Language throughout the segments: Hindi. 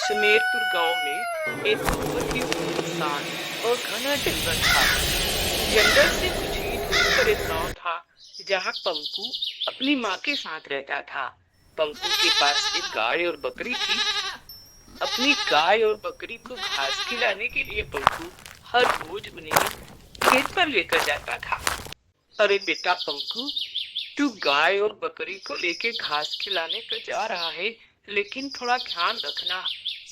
सुमेरपुर गांव में एक बहुत ही सुनसान और घना जंगल था। जंगल से कुछ ही दूर पर एक गांव था जहां पंकु अपनी माँ के साथ रहता था। पंकु के पास एक गाय और बकरी थी। अपनी गाय और बकरी को घास खिलाने के लिए पंकु हर रोज उन्हें खेत पर लेकर जाता था। अरे बेटा पंकु, तू गाय और बकरी को लेके घास खिलाने को जा रहा है, लेकिन थोड़ा ध्यान रखना,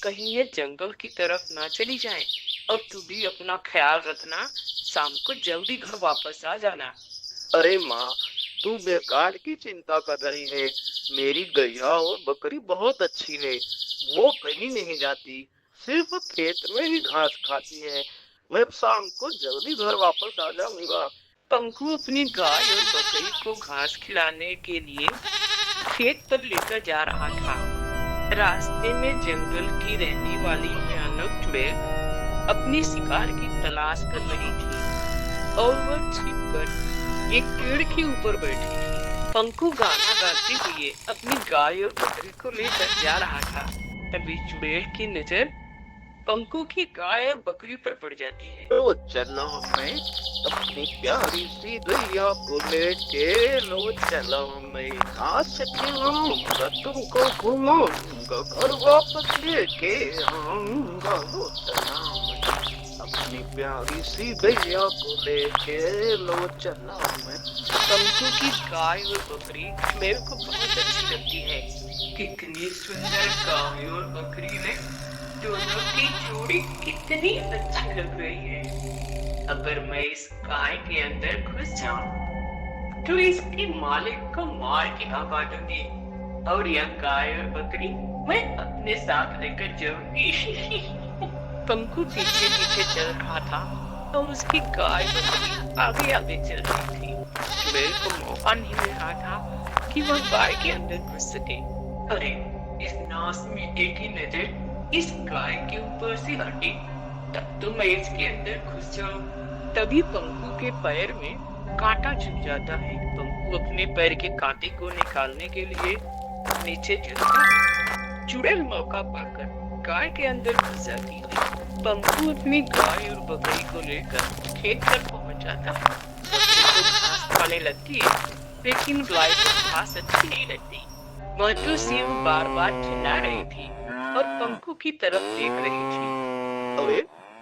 कहीं ये जंगल की तरफ ना चली जाए। और तू भी अपना ख्याल रखना, शाम को जल्दी घर वापस आ जाना। अरे माँ, तू बेकार की चिंता कर रही है। मेरी गैया और बकरी बहुत अच्छी है। वो कहीं नहीं जाती, सिर्फ खेत में ही घास खाती है। मैं शाम को जल्दी घर वापस आ जाऊंगा। पंकु अपनी गाय और बकरी को घास खिलाने के लिए खेत पर लेकर जा रहा था। रास्ते में जंगल की रहने वाली भयानक चुड़ैल अपनी शिकार की तलाश कर रही थी और वह छिपकर एक पेड़ के ऊपर बैठी थी। पंकु गाना गाते हुए अपनी गाय और बकरी को लेकर जा रहा था। तभी चुड़ैल की नजर पंकु की गाय और बकरी पर पड़ जाती है। तो चलो मैं अपनी प्यारी सी गैया को लेके, लो चलो मैं घास खिलाऊंगा, तुमको घुमाऊंगा, घर वापस लेके आऊंगा। लो चलो मैं अपनी प्यारी सी गैया को लेके, लो चलो मैं। पंकु की गाय और बकरी मेरे को बहुत अच्छी लगती है। कितनी सुंदर गाय और बकरी ने दोनों की जोड़ी कितनी अच्छी लग रही है। अगर मैं इस गाय के अंदर घुस जाऊं तो इसके मालिक को मार के भगा दूंगी और यह गाय और बकरी मैं अपने साथ लेकर जाऊंगी। पंकु पीछे पीछे चल रहा था और उसकी गाय बकरी आगे आगे चल रही थी। मेरे को मौका नहीं मिल रहा था कि वह गाय के अंदर घुस सके। अरे इस नास मीटे की नजर इस गाय के ऊपर से हटी, तब तो मैं इसके अंदर घुस जाऊं। तभी पंकु के पैर में कांटा चुभ जाता है। पंकु अपने पैर के कांटे को निकालने के लिए नीचे गिरता है। चुड़ैल मौका पाकर गाय के अंदर घुस जाती है। पंकु अपनी गाय और बकरी को लेकर खेत पर पहुंच जाता है। बकरी को घास खाने लगती है, लेकिन गाय को घास अच्छी नहीं लगती। वह तो सिर्फ बार बार चिल्ला रही थी और पंकु की तरफ देख रही थी। अरे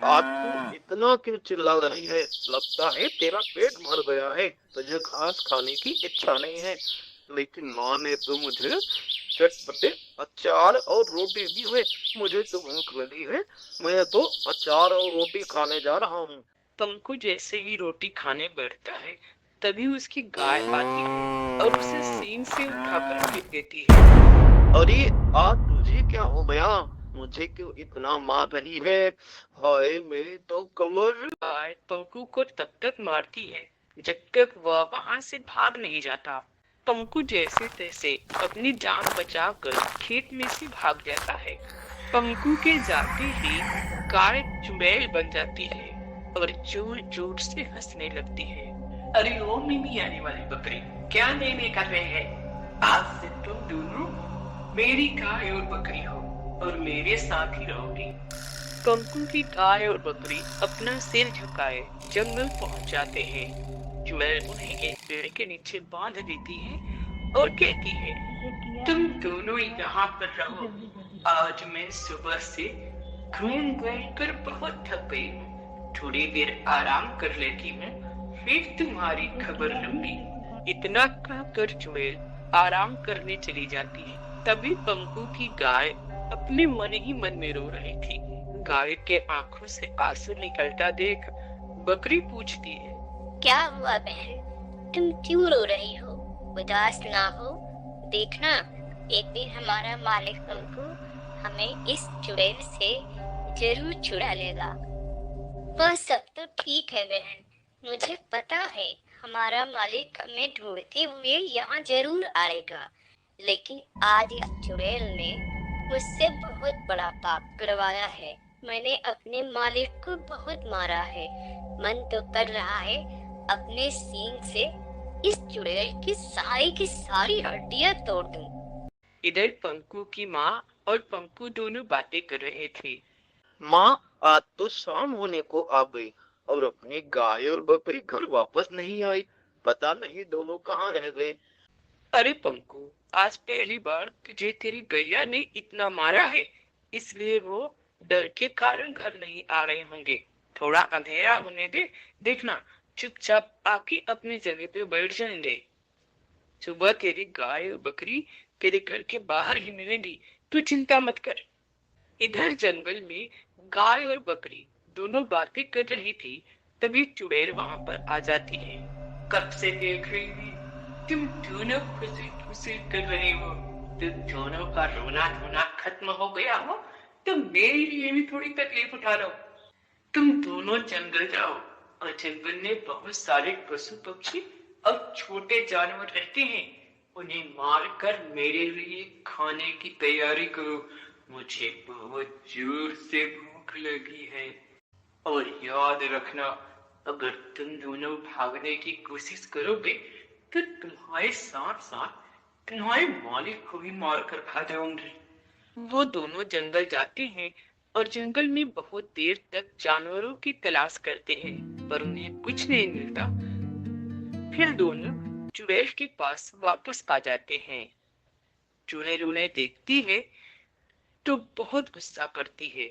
आज तू इतना क्यों चिल्ला रही है? लगता है तेरा पेट भर गया है, तुझे घास खाने की इच्छा नहीं है। लेकिन माँ ने तो मुझे चटपटे अचार और रोटी दी है। मुझे तो भूख लगी है, मैं तो अचार और रोटी खाने जा रहा हूँ। पंकु जैसे ही रोटी खाने बैठता है, तभी उसकी गाय आती है और उसे सींग से उठाकर फेंक देती है। अरे आज तुझे क्या हो गया? मुझे क्यों इतना मार रही है? हाय मेरी तो कमर। गाय पंकु को तब तक मारती है जब तक वह वहां से भाग नहीं जाता। पंकु जैसे तैसे अपनी जान बचाकर खेत में से भाग जाता है। पंकु के जाते ही गाय चुड़ैल बन जाती है और जोर जोर से हंसने लगती है। अरे ओ मिमी आने वाली बकरी, क्या लेने कर रहे हैं? आज से तुम दोनों मेरी गाय और बकरी हो और मेरे साथ ही रहोगी। पंकु की गाय और बकरी अपना सिर झुकाए जंगल पहुंच जाते हैं। चुड़ैल उन्हें एक पेड़ के नीचे बांध देती है और कहती है, तुम दोनों यहाँ पर रहो। आज मैं सुबह से घूम घूम कर बहुत थक गई हूँ, थोड़ी देर आराम कर लेती हूँ, फिर तुम्हारी खबर लूंगी। इतना कहकर चुड़ैल आराम करने चली जाती है। तभी पंकु की गाय अपने मन ही मन में रो रही थी। गाय के आंखों से आंसू निकलता देख बकरी पूछती है, क्या हुआ बहन, तुम क्यों रो रही हो? उदास ना हो, देखना एक दिन हमारा मालिक पंकु हमें इस चुड़ैल से जरूर छुड़ा लेगा। वह सब तो ठीक है बहन, मुझे पता है हमारा मालिक हमें ढूंढते हुए यहाँ जरूर आएगा, लेकिन आज इस चुड़ैल ने मुझसे बहुत बड़ा पाप करवाया है। मैंने अपने मालिक को बहुत मारा है। मन तो कर रहा है अपने सींग से इस चुड़ैल की सारी हड्डियां तोड़ दूं। इधर पंकु की माँ और पंकु दोनों बातें कर रहे थे। माँ, आज तो शाम होने को आ गई और अपनी गाय और बकरी घर वापस नहीं आई। पता नहीं दोनों कहाँ रह गए। अरे पंकु, आज पहली बार तुझे तेरी गैया ने इतना मारा है, इसलिए वो डर के कारण घर नहीं आ रहे होंगे। थोड़ा अंधेरा होने दे, देखना चुपचाप आके अपनी जगह पे बैठ जाएंगे। सुबह तेरी गाय और बकरी तेरे घर के बाहर ही मिलेंगी, तू चिंता मत कर। इधर जंगल में गाय और बकरी दोनों बातें कर रही थी, तभी चुड़ैल वहां पर आ जाती है। कब से देख रही थी, तुम दोनों खुशी खुशी कर रहे हो। तुम दोनों का रोना धोना खत्म हो गया हो तो मेरे लिए भी थोड़ी तकलीफ उठा लो। तुम दोनों जंगल जाओ और जंगल में बहुत सारे पशु पक्षी और छोटे जानवर रहते हैं, उन्हें मारकर मेरे लिए खाने की तैयारी करो। मुझे बहुत जोर से भूख लगी है। और याद रखना, अगर तुम दोनों भागने की कोशिश करोगे तो तुम्हारे साथ साथ तुम्हारे मालिक को भी मारकर खा जाऊंगी। वो दोनों जंगल जाते हैं और जंगल में बहुत देर तक जानवरों की तलाश करते हैं, पर उन्हें कुछ नहीं मिलता। फिर दोनों चुड़ैल के पास वापस आ जाते हैं। चुड़ैल उन्हें देखती है तो बहुत गुस्सा करती है।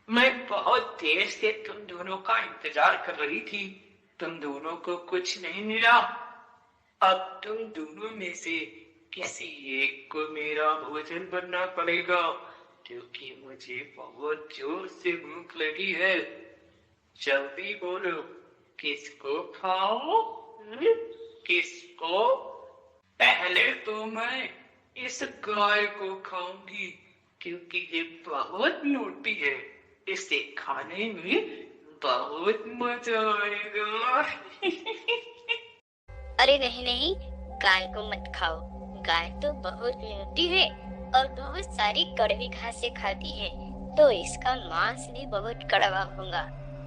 मैं बहुत देर से तुम दोनों का इंतजार कर रही थी, तुम दोनों को कुछ नहीं मिला। अब तुम दोनों में से किसी एक को मेरा भोजन बनना पड़ेगा, क्योंकि मुझे बहुत जोर से भूख लगी है। जल्दी बोलो, किसको खाओ? किसको? पहले तो मैं इस गाय को खाऊंगी, क्योंकि ये बहुत मोटी है, इसे खाने में बहुत मजा आएगा। अरे नहीं नहीं, गाय को मत खाओ। गाय तो बहुत मोटी है और बहुत सारी कड़वी घासें खाती है, तो इसका मांस भी बहुत कड़वा होगा।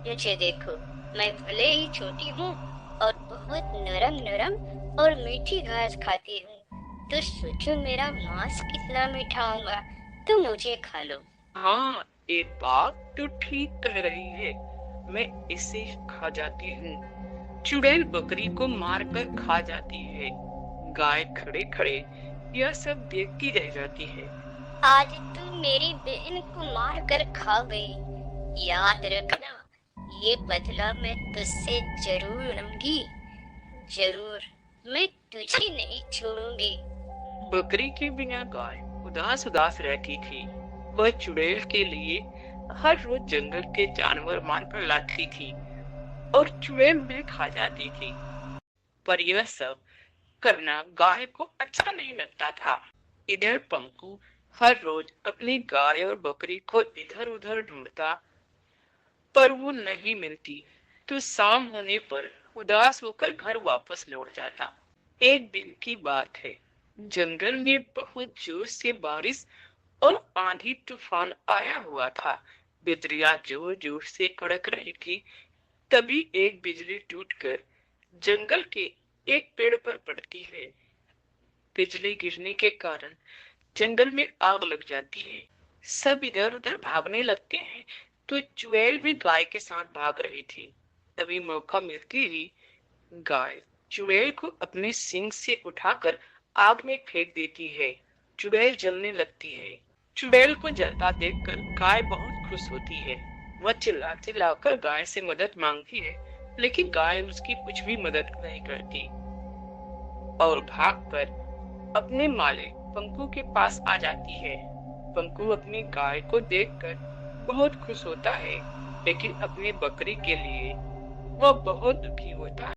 मुझे देखो, मैं भले ही छोटी हूँ और बहुत नरम नरम और मीठी घास खाती हूँ, तो सोचो मेरा मांस कितना मीठा होगा, तो मुझे खा लो। हाँ, एक बात तो ठीक कह रही है, मैं इसे खा जाती हूँ। चुड़ैल बकरी को मारकर खा जाती है। गाय खड़े खड़े यह सब देखती रह जाती है। आज तुम मेरी बहन को मार कर खा गई। याद रखना, ये बदला मैं तुझसे जरूर लूंगी। जरूर, मैं तुझे नहीं छोड़ूंगी। बकरी के बिना गाय उदास उदास रहती थी। वह चुड़ैल के लिए हर रोज जंगल के जानवर मारकर लाती थी और चुड़ैल में खा जाती थी, पर यह सब करना गाय को अच्छा नहीं लगता था। इधर पंकु हर रोज अपनी गाय और बकरी को इधर उधर ढूंढता, पर वो नहीं मिलती, तो शाम होने पर उदास होकर घर वापस लौट जाता। एक दिन की बात है, जंगल में बहुत जोर से बारिश और आंधी तूफान आया हुआ था। बिजलियां जोर जोर से कड़क रही थी। तभी एक बिजली टूटकर जंगल के एक पेड़ पर पड़ती है। बिजली गिरने के कारण जंगल में आग लग जाती है। सब इधर उधर भागने लगते हैं, तो चुड़ैल भी गाय के साथ भाग रही थी। तभी मौका मिलती ही गाय चुड़ैल को अपने सींग से उठाकर आग में फेंक देती है। चुड़ैल जलने लगती है। चुड़ैल को जलता देखकर गाय बहुत खुश होती है। वह चिल्ला चिल्लाकर गाय से मदद मांगती है, लेकिन गाय उसकी कुछ भी मदद नहीं करती और भागकर अपने मालिक पंकु के पास आ जाती है। पंकु अपनी गाय को देखकर बहुत खुश होता है, लेकिन अपनी बकरी के लिए वह बहुत दुखी होता है।